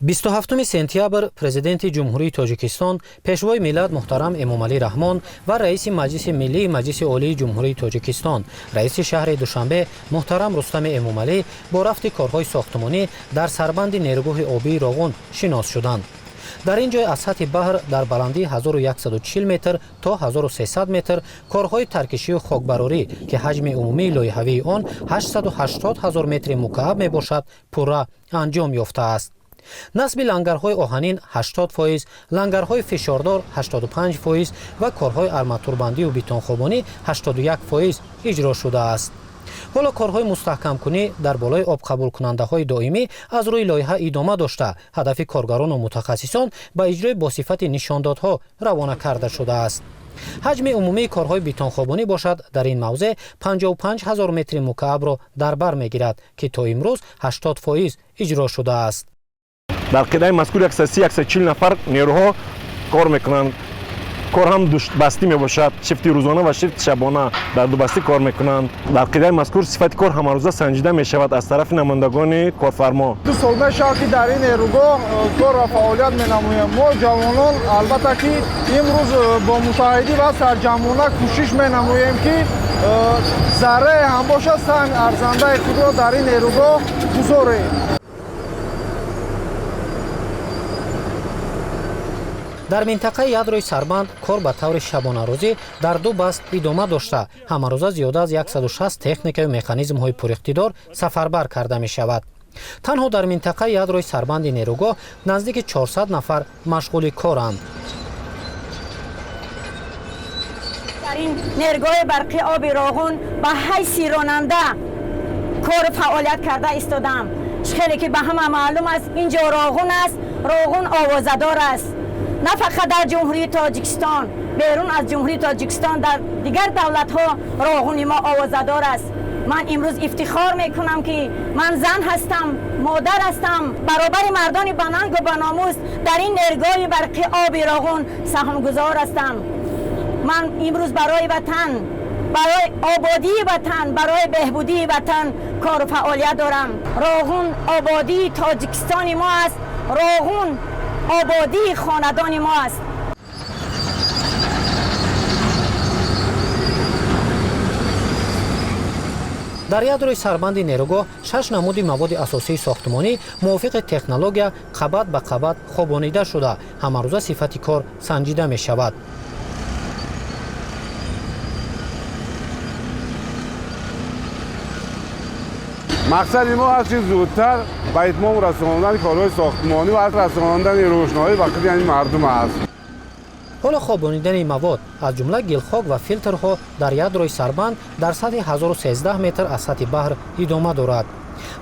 27 сентябр президенти ҷумҳурии Тоҷикистон, пешвои миллат муҳтарам Эмомалӣ Раҳмон ва раиси Маҷлиси Миллии Маҷлиси Олии Ҷумҳурии Тоҷикистон, раиси шаҳри Душанбе муҳтарам Рустами Эмомалӣ бо рафти корҳои сохтмонӣ дар сарбанди нерӯгоҳи обии Роғун шинос шуданд. дар ин ҷой аз сатҳи баҳр дар баландии 1140 метр то 1300 метр корҳои таркишию хокбарорӣ ки ҳаҷми умумии лоиҳавии он 880 000 метри мукааб мебошад, пурра анҷом ёфтааст. насби лангарҳои оҳанин 80%, лангарҳои фишордор 85% ва корҳои арматурбандию битонхобонӣ 81% иҷро шудааст. ҳоло корҳои мустаҳкамкунӣ дар болои обқабулкунандаҳои доимӣ аз рӯи лоиҳа идома дошта, ҳадафи коргарону мутахассисон ба иҷрои босифати нишондодҳо равона карда шудааст. ҳаҷми умумии корҳои битонхобонӣ бошад дар ин мавзеъ 55 000 метри мукаабро дар бар мегирад, ки то имрӯз 80% иҷро шудааст. дар қидаи мазкур 130-140 нафар нерӯҳо кор мекунанд. кор ҳам душбастӣ мебошад, шифти рӯзона ва шифти шабона дар дубастӣ кор мекунанд. дар қидаи мазкур сифати кор ҳамарӯза санҷида мешавад аз тарафи намояндагони корфармо. 2 сол мешавад ки дар ин нерӯгоҳ кор ва фаъолият менамоем. мо ҷавонон албатта ки имрӯз бо муттаҳидӣ ва сарҷамона кӯшиш менамоем ки заррае ҳам бошад саҳми арзандаи худро дар ин нерӯгоҳ гузорем. дар минтақаи ядрои сарбанд кор ба таври шабонарӯзӣ дар ду баст идома дошта, ҳамарӯза зиёда аз 160 техникаю механизмҳои пуриқтидор сафарбар карда мешавад. танҳо дар минтақаи ядрои сарбанди нерӯгоҳ наздики 400 нафар машғули коранд. дар ин нерӯгоҳи барқи оби Роғун ба ҳайси ронанда кор фаъолият карда истодам. хеле ки ба ҳама маълум аст, инҷо Роғун аст, Роғун овозадор аст. نه فقط در جمهوری تاجیکستان، بیرون از جمهوری تاجیکستان در دیگر دولت‌ها راغون ما آوازدار است. من امروز افتخار میکنم که من زن هستم، مادر هستم، برابر مردان بننگ و بناموس در این نرگاه برقی آب راغون سهمگزار هستم. من امروز برای وطن، برای آبادی وطن، برای بهبودی وطن کار و فعالیت دارم. راغون آبادی تاجیکستان ما است. راغون آبادی خاندان ما است. дар ядрои сарбанди нерӯгоҳ 6 намуди маводи асосии сохтмонӣ мувофиқи технология қабат ба қабат хобонида шуда, ҳамарӯза сифати кор санҷида мешавад. мақсади мо аст ки зудтар ба итмом расондани корҳои сохтмонӣ ва расондани рӯшноӣ ба қидами мардум аст. ҳоло хобонидани мавод аз ҷумла гилхок ва филтрҳо дар ядрои сарбанд дар сатҳи 1013 метр аз сатҳи баҳр идома дорад.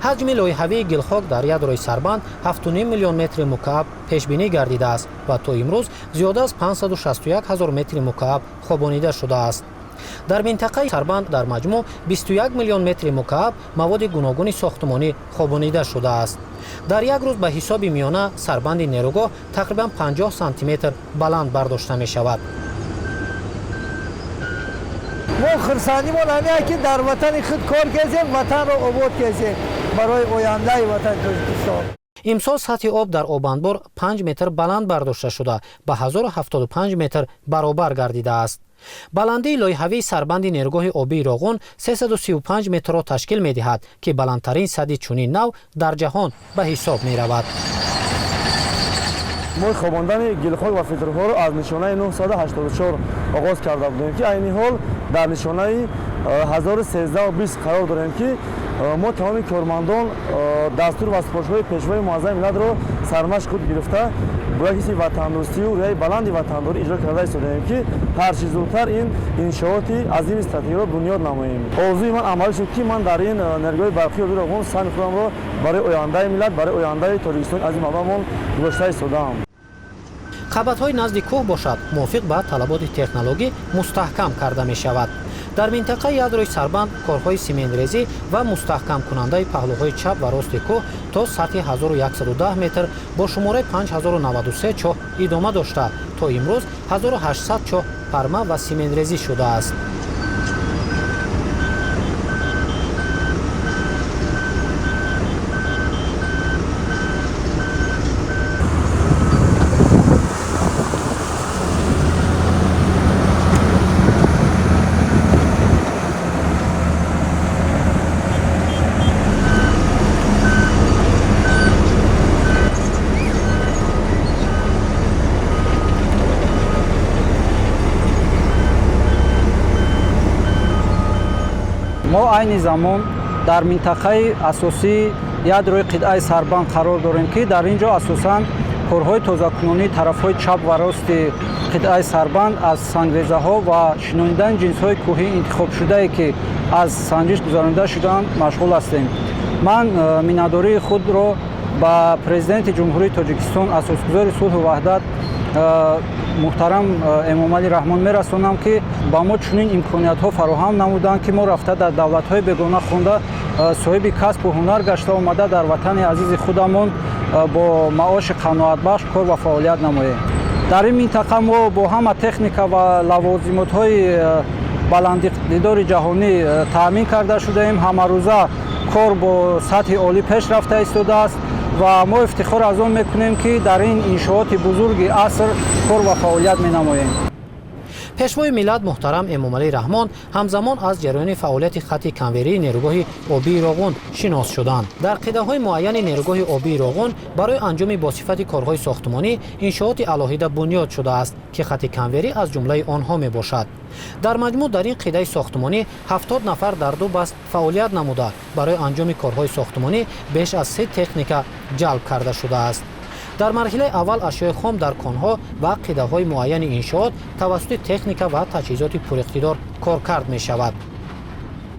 ҳаҷми лоиҳавии гилхок дар ядрои сарбанд 7.5 миллион метри мукааб пешбинӣ гардидааст ва то имрӯз зиёда аз 561 000 метри мукааб хобонида шудааст. дар минтақаи сарбанд дар маҷмӯъ 21 миллион метри мукааб маводи гуногуни сохтмонӣ хобонида шудааст. дар як рӯз ба ҳисоби миёна сарбанди нерӯгоҳ тақрибан 50 сантиметр баланд бардошта мешавад. мо хурсандимон ҳамеа ки дар ватани худ кор кезем, ватанро обод кезем барои ояндаи ватани Тоҷикистон. имсол сатҳи об дар обандбор 5 метр баланд бардошта шуда ба 1075 метр баробар гардидааст. баландии лоиҳавии сарбанди нерӯгоҳи обии Роғун 335 метрро ташкил медиҳад, ки баландтарин садди чунин нав дар ҷаҳон ба ҳисоб меравад. мо хобондани гилхок ва филтрҳоро аз нишонаи 984 оғоз карда будем, ки айни ҳол дар нишонаи 1320 қарор дорем, ки мо тамоми кормандон дастур ва сипоришҳои пешвои муаззами миллатро сармашқ худ гирифта бояд ҳисси ватандӯстию рӯяи баланди ватандорӣ иҷро карда истодем, ки ҳарчи зудтар ин иншооти азими стратегиро бунёд намоем. орзуи ман амалӣ шуд, ки ман дар ин нерӯгоҳи барқи оби Роғун сами худамро барои ояндаи миллат, барои ояндаи Тоҷикистони азиз мардамон гузошта истодаам. қабатҳои назди кӯҳ бошад мувофиқ ба талаботи технологӣ мустаҳкам карда мешавад. дар минтақаи ядрои сарбанд корҳои сементрезӣ ва мустаҳкамкунандаи паҳлӯҳои чап ва рости кӯҳ то сатҳи 1110 метр бо шумораи 5093 чоҳ идома дошта, то имрӯз 1800 чоҳ парма ва сементрезӣ шудааст. айни замон дар минтақаи асосии ядрои қитъаи Сарбанд қарор дорем ки дар ин ҷо асосан корҳои тозакунонии тарафҳои чап ва рости қитъаи Сарбанд аз сангрезаҳо ва шинонидани ҷинсҳои кӯҳӣ интихобшудае ки аз санҷиш гузаронида шудаанд машғул ҳастем. ман миннатдории худро ба президенти ҷумҳурии Тоҷикистон, асосгузори сулҳу ваҳдат муҳтарам Эмомалӣ Раҳмон мерасонам ки ба мо чунин имкониятҳо фароҳам намуданд ки мо рафта дар давлатҳои бегона хонда соҳиби касбу ҳунар гашта омада дар ватани азизи худамон бо маоши қаноатбахш кор ва фаъолият намоем. дар ин минтақа мо бо ҳама техника ва лавозимотҳои баландидори ҷаҳонӣ таъмин карда шудаем. ҳамарӯза кор бо сатҳи олӣ пеш рафта истодааст ва мо ифтихор аз он мекунем ки дар ин иншооти бузурги аср кор ва фаъолият менамоем. пешвои миллат муҳтарам Эмомалӣ Раҳмон ҳамзамон аз ҷараёни фаъолияти хатти канверии нерӯгоҳи обии Роғун шинос шуданд. дар қидаҳои муайяни нерӯгоҳи обии Роғун барои анҷоми босифати корҳои сохтумонӣ иншооти алоҳида бунёд шудааст ки хатти канверӣ аз ҷумлаи онҳо мебошад. дар маҷмӯъ дар ин қидаи сохтумонӣ 70 нафар дар ду баст фаъолият намуда барои анҷоми корҳои сохтумонӣ беш аз 30 техника ҷалб карда шудааст. дар марҳилаи аввал ашёи хом дар конҳо ва қидаҳои муайяни иншоот тавассути техника ва таҷҳизоти пуриқтидор коркард мешавад.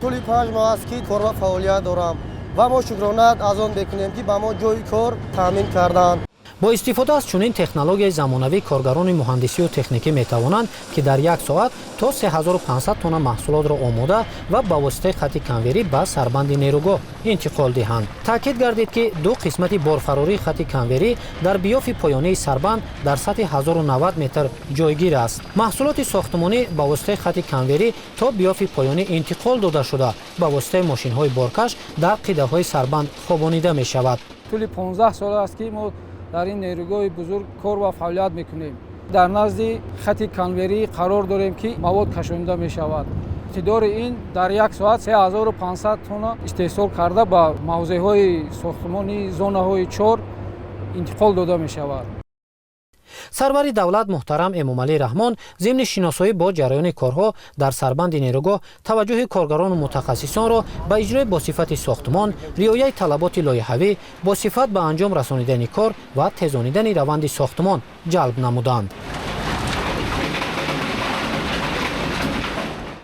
тӯли 5 моҳ аст ки кор ва фаъолият дорам ва мо шукронат аз он мекунем ки ба мо ҷойи кор таъмин карданд. бо истифода аз чунин технологияи замонавӣ коргарони муҳандисию техникӣ метавонанд ки дар як соат то 3500 тонна маҳсулотро омода ва ба воситаи хатти канверӣ ба сарбанди нерӯгоҳ интиқол диҳанд. таъкид гардид ки ду қисмати борфарории хатти канверӣ дар биёфи поёнии сарбанд дар сатҳи 1090 метр ҷойгир аст. маҳсулоти сохтумонӣ ба воситаи хатти канверӣ то биёфи поёнӣ интиқол дода шуда ба воситаи мошинҳои боркаш дар қидаҳои сарбанд хобонида мешавад. тӯли 15 сол аст ки мо дар ин нерӯгоҳи бузург кор ва фаъолият мекунем. дар назди хатти канверӣ қарор дорем ки мавод кашонида мешавад. иқтидори ин дар як соат 3500 тонна истеҳсол карда ба мавзеъҳои сохтумони зонаҳои 4 интиқол дода мешавад. сарвари давлат муҳтарам Эмомалӣ Раҳмон зимни шиносоӣ бо ҷараёни корҳо дар сарбанди нерӯгоҳ таваҷҷӯҳи коргарону мутахассисонро ба иҷрои босифати сохтумон, риояи талаботи лоиҳавӣ, босифат ба анҷом расонидани кор ва тезонидани раванди сохтумон ҷалб намуданд.